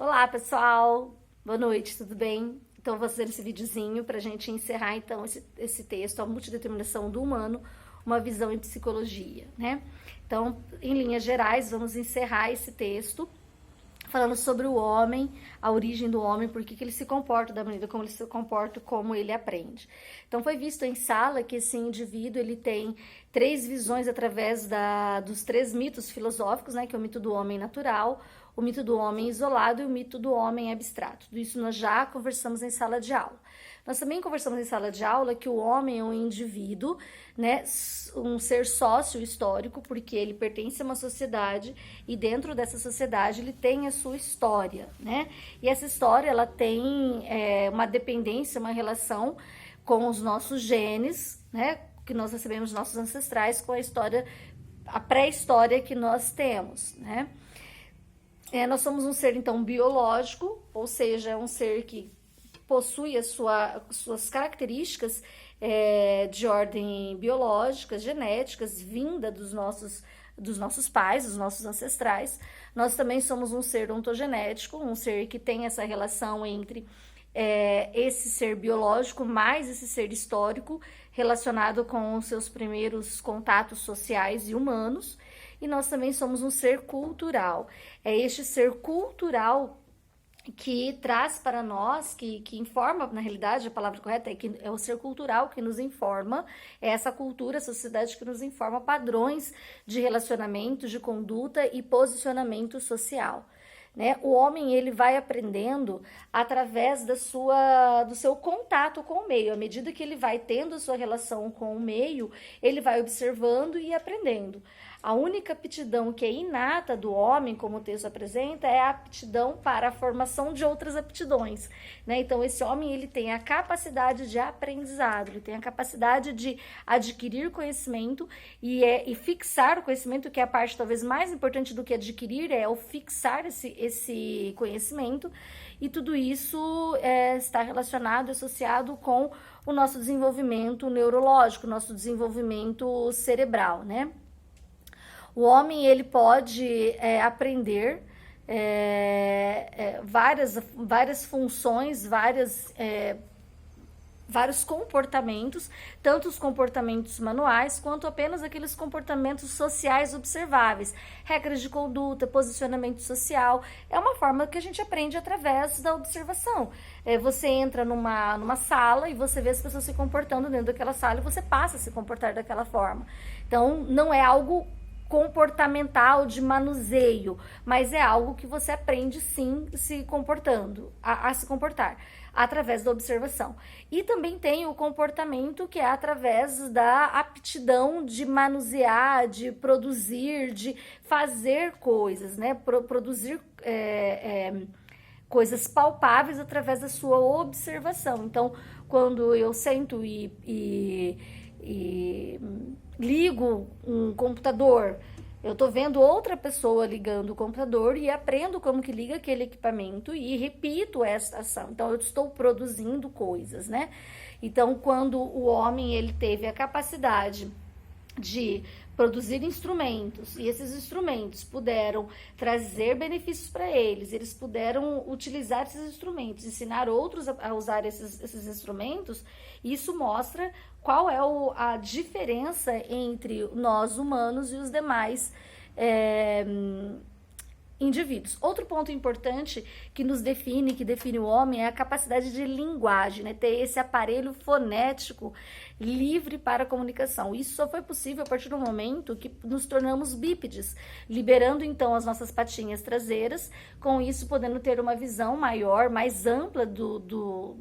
Olá, pessoal! Boa noite, tudo bem? Então, vou fazer esse videozinho para a gente encerrar, então, esse texto, A Multideterminação do Humano, uma visão em psicologia, né? Então, em linhas gerais, vamos encerrar esse texto falando sobre o homem, a origem do homem, por que ele se comporta da maneira como ele se comporta, como ele aprende. Então, foi visto em sala que esse indivíduo, ele tem três visões através dos três mitos filosóficos, né, que é o mito do homem natural, o mito do homem isolado e o mito do homem abstrato. Tudo isso nós já conversamos em sala de aula. Nós também conversamos em sala de aula que o homem é um indivíduo, né, um ser sócio-histórico, porque ele pertence a uma sociedade e dentro dessa sociedade ele tem a sua história, né? E essa história, ela tem uma dependência, uma relação com os nossos genes, né, que nós recebemos dos nossos ancestrais, com a história, a pré-história que nós temos, né? Nós somos um ser, então, biológico, ou seja, um ser que possui suas características de ordem biológica, genéticas, vinda dos nossos pais, dos nossos ancestrais. Nós também somos um ser ontogenético, um ser que tem essa relação entre esse ser biológico mais esse ser histórico relacionado com os seus primeiros contatos sociais e humanos. E nós também somos um ser cultural. É este ser cultural que traz para nós, que informa, na realidade, a palavra correta é o ser cultural que nos informa, é essa cultura, a sociedade que nos informa padrões de relacionamento, de conduta e posicionamento social. Né? O homem, ele vai aprendendo através do seu contato com o meio. À medida que ele vai tendo a sua relação com o meio, ele vai observando e aprendendo. A única aptidão que é inata do homem, como o texto apresenta, é a aptidão para a formação de outras aptidões, né? Então, esse homem, ele tem a capacidade de aprendizado, ele tem a capacidade de adquirir conhecimento e fixar o conhecimento, que é a parte talvez mais importante do que adquirir, é o fixar esse conhecimento, e tudo isso está relacionado, associado com o nosso desenvolvimento neurológico, nosso desenvolvimento cerebral, né? O homem, ele pode aprender várias funções, vários comportamentos, tanto os comportamentos manuais, quanto apenas aqueles comportamentos sociais observáveis, regras de conduta, posicionamento social. É uma forma que a gente aprende através da observação. Você entra numa sala e você vê as pessoas se comportando dentro daquela sala e você passa a se comportar daquela forma. Então, não é algo comportamental de manuseio, mas é algo que você aprende sim se comportando, a se comportar através da observação. E também tem o comportamento que é através da aptidão de manusear, de produzir, de fazer coisas, né? Produzir coisas palpáveis através da sua observação. Então, quando eu sento e ligo um computador, eu tô vendo outra pessoa ligando o computador e aprendo como que liga aquele equipamento e repito esta ação. Então, eu estou produzindo coisas, né? Então, quando o homem, ele teve a capacidade de produzir instrumentos, e esses instrumentos puderam trazer benefícios para eles puderam utilizar esses instrumentos, ensinar outros a usar esses instrumentos, isso mostra qual é a diferença entre nós humanos e os demais indivíduos. Outro ponto importante que nos define, que define o homem, é a capacidade de linguagem, né? Ter esse aparelho fonético livre para a comunicação. Isso só foi possível a partir do momento que nos tornamos bípedes, liberando então as nossas patinhas traseiras, com isso podendo ter uma visão maior, mais ampla do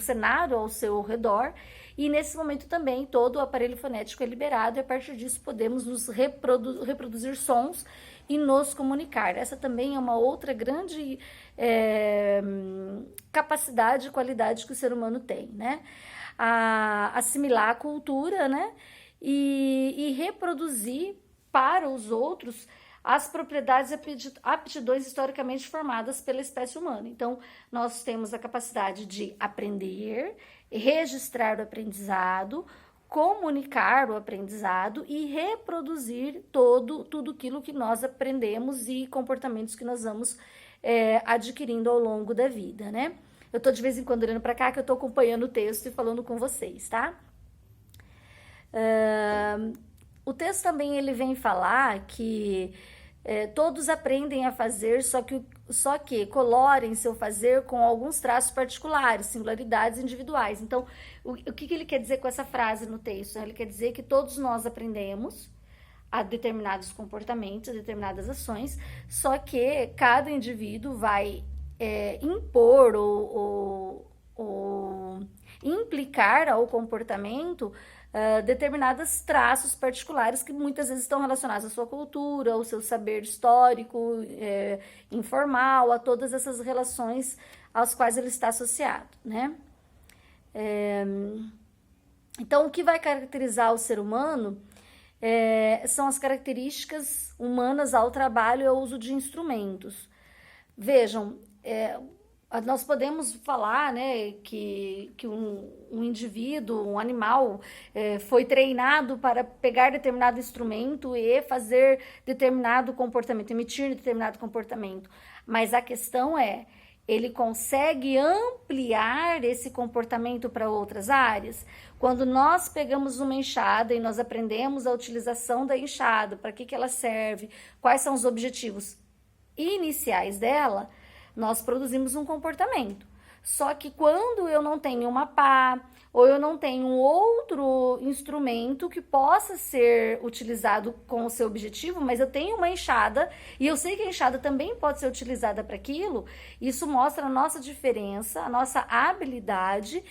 cenário ao seu redor. E nesse momento também todo o aparelho fonético é liberado e a partir disso podemos nos reproduzir sons e nos comunicar. Essa também é uma outra grande capacidade e qualidade que o ser humano tem, né? Assimilar a cultura, né? E reproduzir para os outros as propriedades e aptidões historicamente formadas pela espécie humana. Então, nós temos a capacidade de aprender, registrar o aprendizado, comunicar o aprendizado e reproduzir tudo aquilo que nós aprendemos e comportamentos que nós vamos adquirindo ao longo da vida, né? Eu tô de vez em quando olhando para cá que eu tô acompanhando o texto e falando com vocês, tá? O texto também ele vem falar que todos aprendem a fazer, só que colorem seu fazer com alguns traços particulares, singularidades individuais. Então, o que ele quer dizer com essa frase no texto? Ele quer dizer que todos nós aprendemos a determinados comportamentos, a determinadas ações, só que cada indivíduo vai impor ou implicar ao comportamento determinados traços particulares que muitas vezes estão relacionados à sua cultura, ao seu saber histórico, informal, a todas essas relações às quais ele está associado, né? Então, o que vai caracterizar o ser humano são as características humanas ao trabalho e ao uso de instrumentos. Vejam, nós podemos falar, né, que um indivíduo, um animal, foi treinado para pegar determinado instrumento e fazer determinado comportamento, emitir determinado comportamento. Mas a questão ele consegue ampliar esse comportamento para outras áreas? Quando nós pegamos uma enxada e nós aprendemos a utilização da enxada, para que ela serve, quais são os objetivos iniciais dela, nós produzimos um comportamento. Só que quando eu não tenho uma pá, ou eu não tenho outro instrumento que possa ser utilizado com o seu objetivo, mas eu tenho uma enxada, e eu sei que a enxada também pode ser utilizada para aquilo, isso mostra a nossa diferença, a nossa habilidade,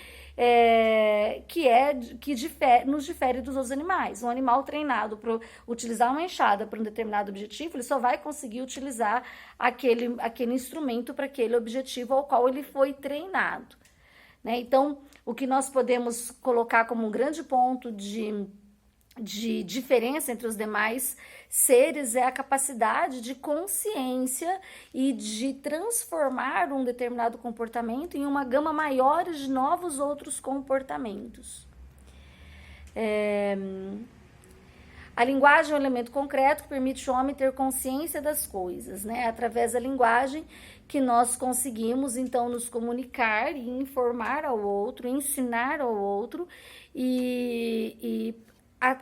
nos difere dos outros animais. Um animal treinado para utilizar uma enxada para um determinado objetivo, ele só vai conseguir utilizar aquele instrumento para aquele objetivo ao qual ele foi treinado, né? Então, o que nós podemos colocar como um grande ponto de diferença entre os demais seres é a capacidade de consciência e de transformar um determinado comportamento em uma gama maior de novos outros comportamentos. A linguagem é um elemento concreto que permite ao homem ter consciência das coisas, né? Através da linguagem que nós conseguimos, então, nos comunicar e informar ao outro, ensinar ao outro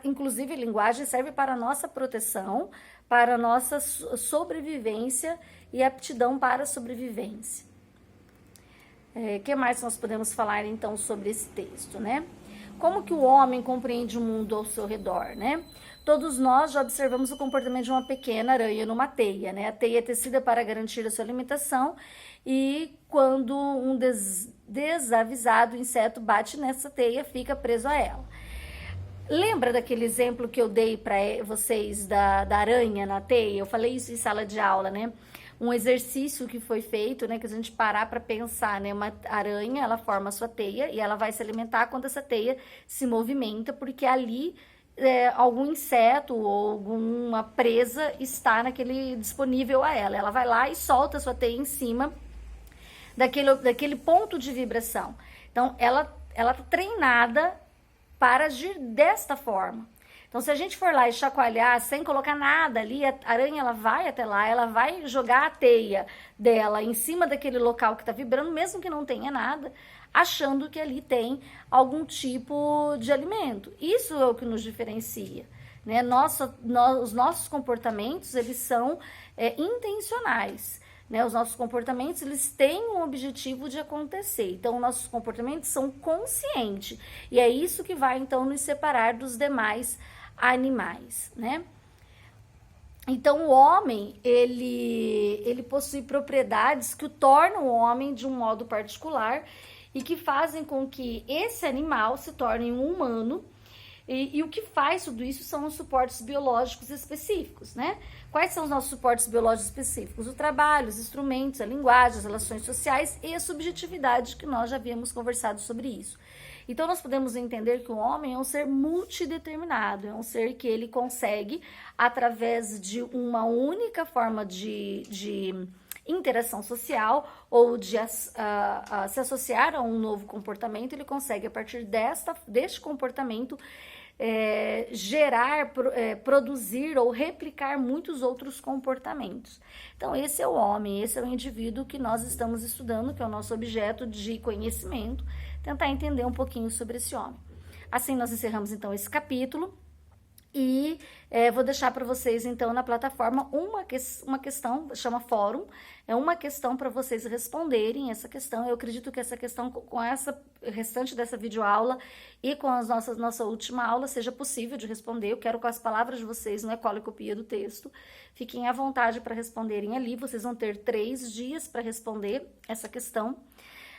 inclusive, a linguagem serve para a nossa proteção, para a nossa sobrevivência e aptidão para a sobrevivência. Que mais nós podemos falar, então, sobre esse texto, né? Como que o homem compreende o mundo ao seu redor, né? Todos nós já observamos o comportamento de uma pequena aranha numa teia, né? A teia é tecida para garantir a sua alimentação e quando um desavisado inseto bate nessa teia, fica preso a ela. Lembra daquele exemplo que eu dei para vocês da aranha na teia? Eu falei isso em sala de aula, né? Um exercício que foi feito, né? Que a gente parar para pensar, né? Uma aranha, ela forma a sua teia e ela vai se alimentar quando essa teia se movimenta, porque ali algum inseto ou alguma presa está disponível a ela. Ela vai lá e solta a sua teia em cima daquele ponto de vibração. Então, ela está treinada para agir desta forma. Então, se a gente for lá e chacoalhar sem colocar nada ali, a aranha ela vai até lá, ela vai jogar a teia dela em cima daquele local que está vibrando, mesmo que não tenha nada, achando que ali tem algum tipo de alimento. Isso é o que nos diferencia, né? Os nossos comportamentos, eles são intencionais. Né, os nossos comportamentos, eles têm um objetivo de acontecer. Então, nossos comportamentos são conscientes. E é isso que vai, então, nos separar dos demais animais, né? Então, o homem, ele possui propriedades que o tornam o homem de um modo particular e que fazem com que esse animal se torne um humano. E o que faz tudo isso são os suportes biológicos específicos, né? Quais são os nossos suportes biológicos específicos? O trabalho, os instrumentos, a linguagem, as relações sociais e a subjetividade, que nós já havíamos conversado sobre isso. Então, nós podemos entender que o homem é um ser multideterminado, é um ser que ele consegue, através de uma única forma de interação social ou de se associar a um novo comportamento, ele consegue, a partir deste comportamento, gerar, produzir ou replicar muitos outros comportamentos. Então, esse é o homem, esse é o indivíduo que nós estamos estudando, que é o nosso objeto de conhecimento, tentar entender um pouquinho sobre esse homem. Assim, nós encerramos, então, esse capítulo. E vou deixar para vocês, então, na plataforma uma questão, chama fórum, é uma questão para vocês responderem essa questão. Eu acredito que essa questão, com essa restante dessa videoaula e com a nossa última aula, seja possível de responder. Eu quero com as palavras de vocês, não é cola e copia do texto. Fiquem à vontade para responderem ali. Vocês vão ter 3 dias para responder essa questão.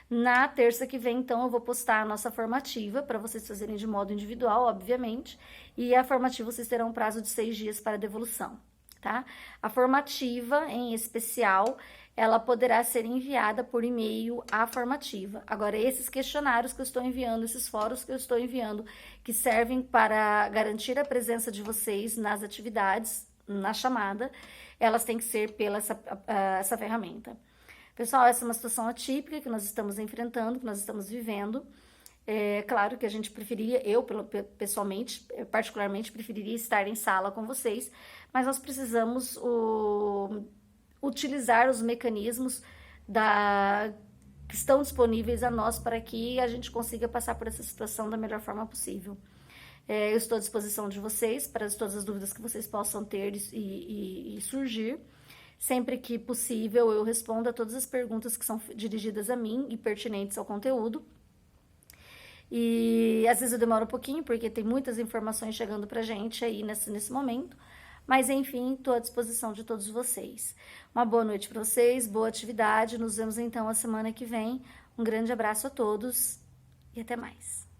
Na terça que vem, então, eu vou postar a nossa formativa para vocês fazerem de modo individual, obviamente, e a formativa vocês terão um prazo de 6 dias para devolução, tá? A formativa, em especial, ela poderá ser enviada por e-mail à formativa. Agora, esses questionários que eu estou enviando, esses fóruns que eu estou enviando, que servem para garantir a presença de vocês nas atividades, na chamada, elas têm que ser pela essa ferramenta. Pessoal, essa é uma situação atípica que nós estamos enfrentando, que nós estamos vivendo. É claro que a gente preferiria, eu pessoalmente, particularmente, preferiria estar em sala com vocês, mas nós precisamos utilizar os mecanismos que estão disponíveis a nós para que a gente consiga passar por essa situação da melhor forma possível. Eu estou à disposição de vocês para todas as dúvidas que vocês possam ter e surgir. Sempre que possível, eu respondo a todas as perguntas que são dirigidas a mim e pertinentes ao conteúdo. E às vezes eu demoro um pouquinho, porque tem muitas informações chegando pra gente aí nesse momento. Mas enfim, estou à disposição de todos vocês. Uma boa noite para vocês, boa atividade. Nos vemos então a semana que vem. Um grande abraço a todos e até mais.